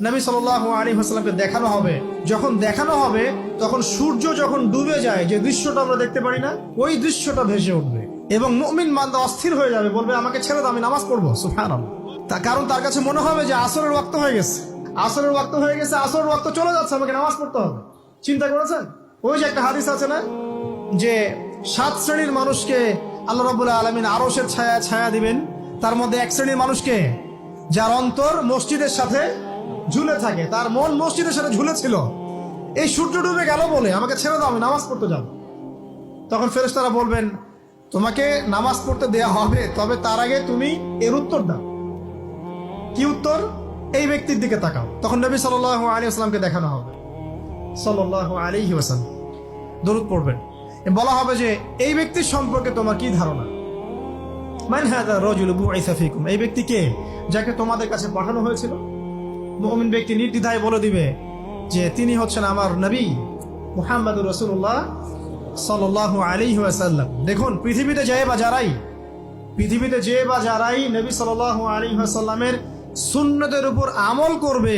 নবী সাল্লাল্লাহু আলাইহি ওয়াসাল্লামকে দেখানো হবে। যখন দেখানো হবে তখন সূর্য যখন ডুবে যায়, যে দৃশ্যটা আমরা দেখতে পারি না, ওই দৃশ্যটা ভেসে উঠবে এবং মুমিন বান্দা অস্থির হয়ে যাবে, বলবে আমাকে ছেড়ে দাও, আমি নামাজ পড়বো। সুবহানাল্লাহ। কারণ তার কাছে মনে হবে যে আসরের ওয়াক্ত হয়ে গেছে, আসরের ওয়াক্ত হয়ে গেছে, আসরের ওয়াক্ত চলে যাচ্ছে, আমাকে নামাজ পড়তে হবে। চিন্তা করেছেন? ওই যে একটা হাদিস আছে না, যে 7 শ্রেণীর মানুষকে আল্লাহ রাব্বুল আলামিন আরশের ছায়া দিবেন। তার মধ্যে এক শ্রেণীর মানুষকে, যার অন্তর মসজিদের সাথে ঝুলে থাকে, তার মন মসজিদের সাথে ঝুলে ছিল। এই সূর্য ডুবে গেল বলে আমাকে ছেড়ে দাও, আমি নামাজ পড়তে যাব। তখন ফেরেশতারা বলবেন, তোমাকে নামাজ পড়তে দেয়া হবে, তবে তার আগে তুমি এর উত্তর দাও। কি উত্তর? এই ব্যক্তির দিকে তাকাও। তখন নবী সাল্লাল্লাহু আলাইহি ওয়াসাল্লামকে দেখানো হবে, সাল্লাল্লাহু আলাইহি ওয়াসাল্লাম দরুদ পড়বেন। বলা হবে যে এই ব্যক্তির সম্পর্কে তোমার কি ধারণা? মান হাযা রাজুলু বুইসা ফীকুম, এই ব্যক্তি কে, যাকে তোমাদের কাছে পাঠানো হয়েছিল? মুমিন ব্যক্তি নির্দ্বিধায় বলে দিবে যে তিনি হচ্ছেন আমার নবী মুহাম্মদুর রাসূলুল্লাহ সাল্লাল্লাহু আলাইহি ওয়াসাল্লাম। দেখুন, পৃথিবীতে যে বা যারাই নবী সাল্লাল্লাহু আলাইহি ওয়াসাল্লামের সুন্নতের উপর আমল করবে,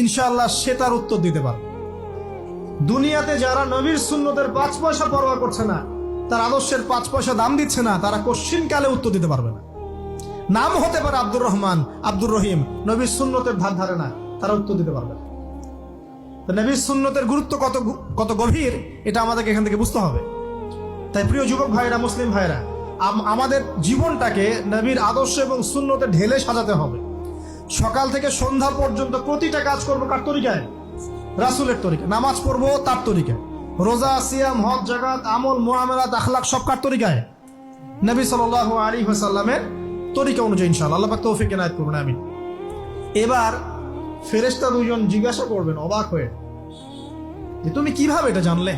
ইনশাআল্লাহ সে তার উত্তর দিতে পারবে। দুনিয়াতে যারা নবীর সুন্নতের 5 পয়সা পরোয়া করছে না, তার আদর্শের 5 পয়সা দাম দিচ্ছে না, তারা কোশ্চিনকালে উত্তর দিতে পারবে না। নাম হতে পারে আব্দুর রহমান, আব্দুর রহিম, নবীর সুন্নতের ধার ধারে না, তারা উত্তর দিতে পারবে না। নবীর সুন্নতের গুরুত্ব কত গভীর, এটা আমাদেরকে এখান থেকে বুঝতে হবে। তাই প্রিয় যুবক ভাইরা, মুসলিম ভাইরা, আমাদের জীবনটাকে নবীর আদর্শ এবং সুন্নতে ঢেলে সাজাতে হবে। সকাল থেকে সন্ধ্যা পর্যন্ত প্রতিটা কাজ করবো কার তরিকায়? রাসূলের তরিকায়। নামাজ পড়বো তার তরিকায়, রোজা, সিয়াম, হজ, যাকাত, আমল, মুআমালাত, আখলাক সব কার তরিকায়? নবী সাল্লাল্লাহু আলাইহি ওয়াসাল্লামের তরিকা অনুযায়ী ইনশাআল্লাহ। আল্লাহ পাক তৌফিক এনায়েত করুন, আমিন। এবার ফেরেশতা দুজন জিজ্ঞাসা করবেন অবাক হয়ে, যে তুমি কিভাবে এটা জানলে?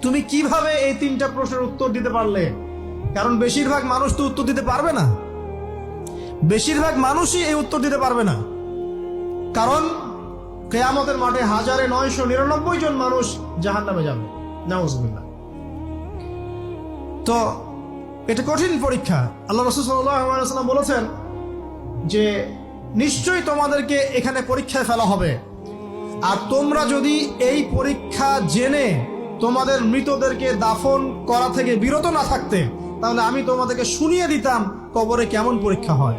তুমি কিভাবে এই 3টা প্রশ্নের উত্তর দিতে পারলে? কারণ বেশিরভাগ মানুষ তো উত্তর দিতে পারবে না, বেশিরভাগ মানুষই এই উত্তর দিতে পারবে না। কারণ কিয়ামতের মাঠে 1999 জন মানুষ জাহান্নামে যাবে, নাউজুবিল্লাহ। তো এটা কঠিন পরীক্ষা। আল্লাহ রাসূল সাল্লাল্লাহু আলাইহি ওয়াসাল্লাম বলেছেন যে নিশ্চয়ই তোমাদেরকে এখানে পরীক্ষায় ফেলা হবে, আর তোমরা যদি এই পরীক্ষা জেনে তোমাদের মৃতদেরকে দাফন করা থেকে বিরত না থাকতে, তাহলে আমি তোমাদেরকে শুনিয়ে দিতাম কবরে কেমন পরীক্ষা হয়।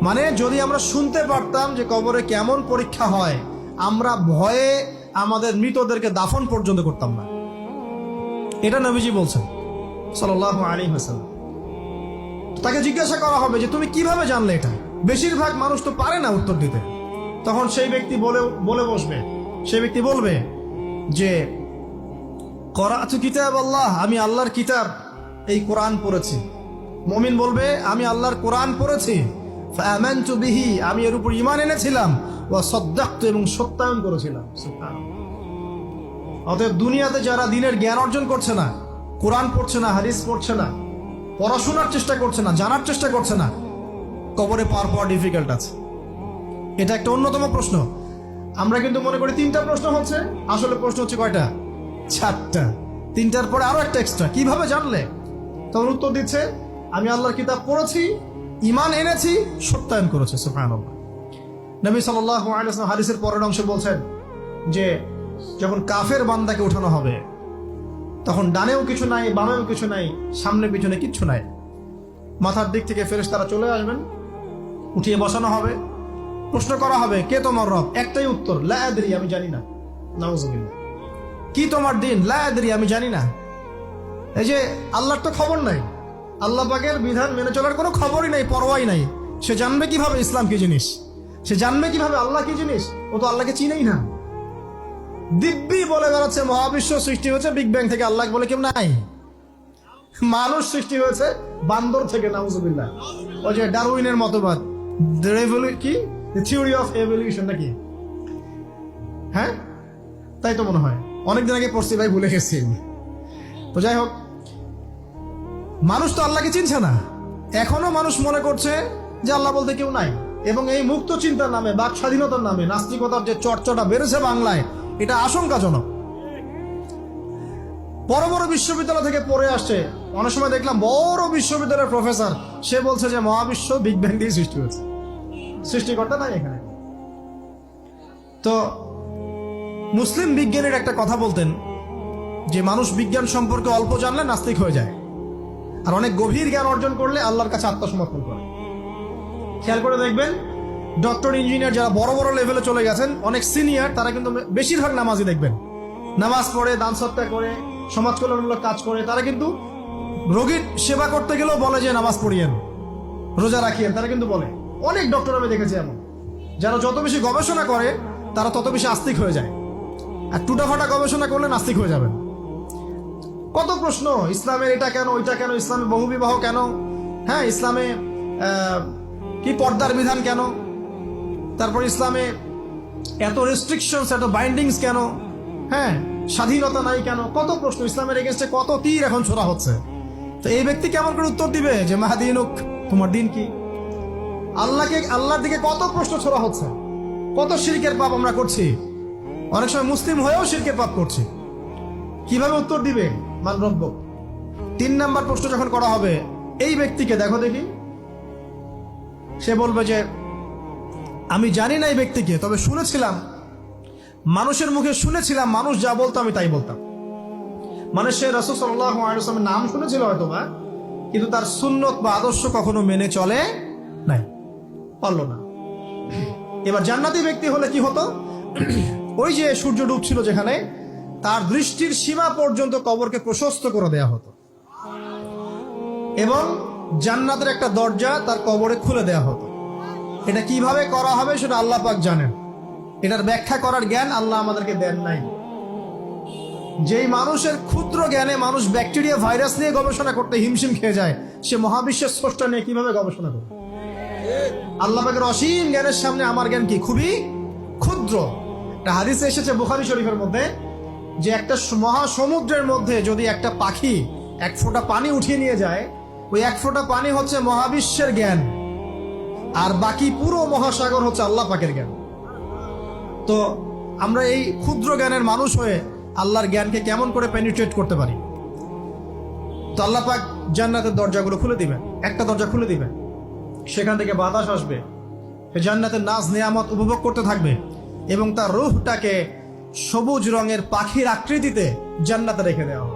মানে যদি আমরা শুনতে পারতাম যে কবরে কেমন পরীক্ষা হয়, আমরা ভয়ে আমাদের মৃতদেরকে দাফন পর্যন্ত করতাম না। এটা নবীজি বলছেন সাল্লাল্লাহু আলাইহি ওয়াসাল্লাম। তাকে জিজ্ঞাসা করা হবে যে তুমি কিভাবে জানলে এটা? বেশিরভাগ মানুষ তো পারে না উত্তর দিতে। তখন সেই ব্যক্তি বলে বসবে, সেই ব্যক্তি বলবে যে করাতু কিতাব আল্লাহ, আমি আল্লাহর কিতাব এই কোরআন পড়েছি। মুমিন বলবে আমি আল্লাহর কোরআন পড়েছি, ফাআমানতু বিহি, আমি এর উপর ঈমান এনেছিলাম, ওয়া সাদ্দাকতু, এবং সত্যায়ন করেছিলাম। সুবহানাল্লাহ। অতএব দুনিয়াতে যারা দ্বীনের জ্ঞান অর্জন করছে না, কোরআন পড়ছে না, হাদিস পড়ছে না, পড়াশোনার চেষ্টা করছে না, জানার চেষ্টা করছে না, কবরে পাওয়া ডিফিকাল্ট আছে। এটা একটা অন্যতম প্রশ্ন। আমরা কিন্তু মনে করি 3টা প্রশ্ন হচ্ছে, আসলে প্রশ্ন হচ্ছে কয়টা? 4টা। 3টার পরে আরো একটা এক্সট্রা। কিভাবে জানলে? তখন উত্তর দিচ্ছে আমি আল্লাহর কিতাব পড়েছি, ঈমান এনেছি, সত্যায়ন করেছি। সুবহানাল্লাহ। নবী সাল্লাল্লাহু আলাইহি ওয়াসাল্লাম হাদিসের পরের অংশে বলছেন যে যখন কাফের বান্দাকে উঠানো হবে, তখন ডানেও কিছু নাই, বামেও কিছু নাই, সামনে পিছনে কিচ্ছু নাই। মাথার দিক থেকে ফেরেশতারা চলে আসবেন, উঠিয়ে বসানো হবে, প্রশ্ন করা হবে কে তোমার রব? একটাই উত্তর, লা আদরি, আমি জানি না। নাউজুবিল্লাহ। কি তোমার দিন? লা আদরি, আমি জানি না। এই যে আল্লাহর তো খবর নাই, আল্লাহ পাকের বিধান মেনে চলার কোনো খবরই নাই, পরোয়াই নাই। সে জানবে কিভাবে ইসলাম কি জিনিস? সে জানবে কিভাবে আল্লাহ কি জিনিস? ও তো আল্লাহকে চিনেই না। দিব্যি বলে বেড়াচ্ছে মহাবিশ্ব সৃষ্টি হয়েছে বিগ ব্যাং থেকে, আল্লাহ বলে কেউ নাই। মানুষ সৃষ্টি হয়েছে বান্দর থেকে, নাউজুবিল্লাহ। ওই যে ডারউইনের মতবাদ, কি থিওরি অফ এভলিউশন নাকি? হ্যাঁ, তাই তো মনে হয়। অনেকদিন আগে পড়ছি ভাই, ভুলে গেছি। তো যাই হোক, মানুষ তো আল্লাহকে চিনছে না। এখনো মানুষ মনে করছে যে আল্লাহ বলতে কেউ নাই। এবং এই মুক্ত চিন্তার নামে, বাক স্বাধীনতার নামে নাস্তিকতার যে চর্চাটা বেড়েছে বাংলায়, এটা আশঙ্কাজনক। বড় বড় বিশ্ববিদ্যালয় থেকে পড়ে আসছে, অনেক সময় দেখলাম বড় বিশ্ববিদ্যালয়ের প্রফেসর, সে বলছে যে মহাবিশ্ব বিগ ব্যাং দিয়ে সৃষ্টি হয়েছে, সৃষ্টিকর্তা নাই এখানে। তো মুসলিম বিজ্ঞানীর একটা কথা বলতেন যে মানুষ বিজ্ঞান সম্পর্কে অল্প জানলে নাস্তিক হয়ে যায়, আর অনেক গভীর জ্ঞান অর্জন করলে আল্লাহর কাছে আত্মসমর্পণ করে। খেয়াল করে দেখবেন, ডক্টর ইঞ্জিনিয়ার যারা বড় বড় লেভেলে চলে গেছেন, অনেক সিনিয়র, তারা কিন্তু বেশিরভাগ নামাজি দেখবেন, নামাজ পড়ে, দান সৎকার করে, সমাজ কল্যাণমূলক কাজ করে। তারা কিন্তু রোগীর সেবা করতে গেলেও বলে যে নামাজ পড়িয়েন, রোজা রাখিয়েন, তারা কিন্তু বলে। অনেক ডক্টর আমি দেখেছি এমন, যারা যত বেশি গবেষণা করে তারা তত বেশি আস্তিক হয়ে যায়। আর টুটাফাটা গবেষণা করলে নাস্তিক হয়ে যাবেন। কত প্রশ্ন, ইসলামের এটা কেন, ওইটা কেন, ইসলামে বহুবিবাহ কেন, হ্যাঁ ইসলামে কি পর্দার বিধান কেন, তারপর ইসলামে এত রেস্ট্রিকশনস, এত বাইন্ডিংস কেন, হ্যাঁ স্বাধীনতা নাই কেন, কত প্রশ্ন। ইসলামের এগেনস্টে কত তীর এখন ছোড়া হচ্ছে। তো এই ব্যক্তি কেমন করে উত্তর দিবে যে মাহাদিনুক, তোমার দিন কি? আল্লাহর দিকে কত প্রশ্ন ছোড়া হচ্ছে, কত শিরকের পাপ আমরা করছি, অনেক সময় মুসলিম হয়েও শিরকের পাপ করছি। কিভাবে উত্তর দিবে মান রব্য? 3 নাম্বার প্রশ্ন যখন করা হবে, এই ব্যক্তিকে দেখো দেখি, সে বলবে যে আমি জানি না এই ব্যক্তিকে, তবে শুনেছিলাম, মানুষের মুখে শুনেছিলাম, মানুষ যা বলতো আমি তাই বলতাম। মানে সে রাসূল সাল্লাল্লাহু আলাইহি ওয়াসাল্লামের নাম শুনেছিল হয়তো বা, কিন্তু তার সুন্নত বা আদর্শ কখনো মেনে চলে নাই, পারলো না। এবার জান্নাতি ব্যক্তি হলে কি হতো? ওই যে সূর্য ডুবছিল যেখানে, তার দৃষ্টির সীমা পর্যন্ত কবরকে প্রশস্ত করে দেয়া হতো, এবং জান্নাতের একটা দরজা তার কবরে খুলে দেয়া হতো। এটা কিভাবে করা হবে সেটা আল্লাহ পাক জানেন, এটার ব্যাখ্যা করার জ্ঞান আল্লাহ আমাদেরকে দেন নাই। যেই মানুষের ক্ষুদ্র জ্ঞানে মানুষ ব্যাকটেরিয়া ভাইরাস নিয়ে গবেষণা করতে হিমশিম খেয়ে যায়, সে মহাবিশ্বের স্রষ্টা নিয়ে কিভাবে গবেষণা করবে? আল্লাহ পাকের অসীম জ্ঞানের সামনে আমার জ্ঞান কি? খুবই ক্ষুদ্র। একটা হাদিসে এসেছে বুখারী শরীফের মধ্যে, যে একটা মহাসমুদ্রের মধ্যে যদি একটা পাখি 1 ফোঁটা পানি উঠিয়ে নিয়ে যায়, ওই 1 ফোঁটা পানি হচ্ছে মহাবিশ্বের জ্ঞান, আর বাকি পুরো মহাসাগর হচ্ছে আল্লাহ পাকের জ্ঞান। তো আমরা এই ক্ষুদ্র জ্ঞানের মানুষ হয়ে আল্লাহর জ্ঞানকে কেমন করে পেনিট্রেট করতে পারি? তো আল্লাহ পাক জান্নাতের দরজাগুলো খুলে দিবেন, একটা দরজা খুলে দিবেন, সেখান থেকে বাতাস আসবে, জান্নাতের নাজ নিয়ামত উপভোগ করতে থাকবে, এবং তার রূহটাকে সবুজ রঙের পাখির আকৃতিতে জান্নাতে রেখে দেওয়া হবে।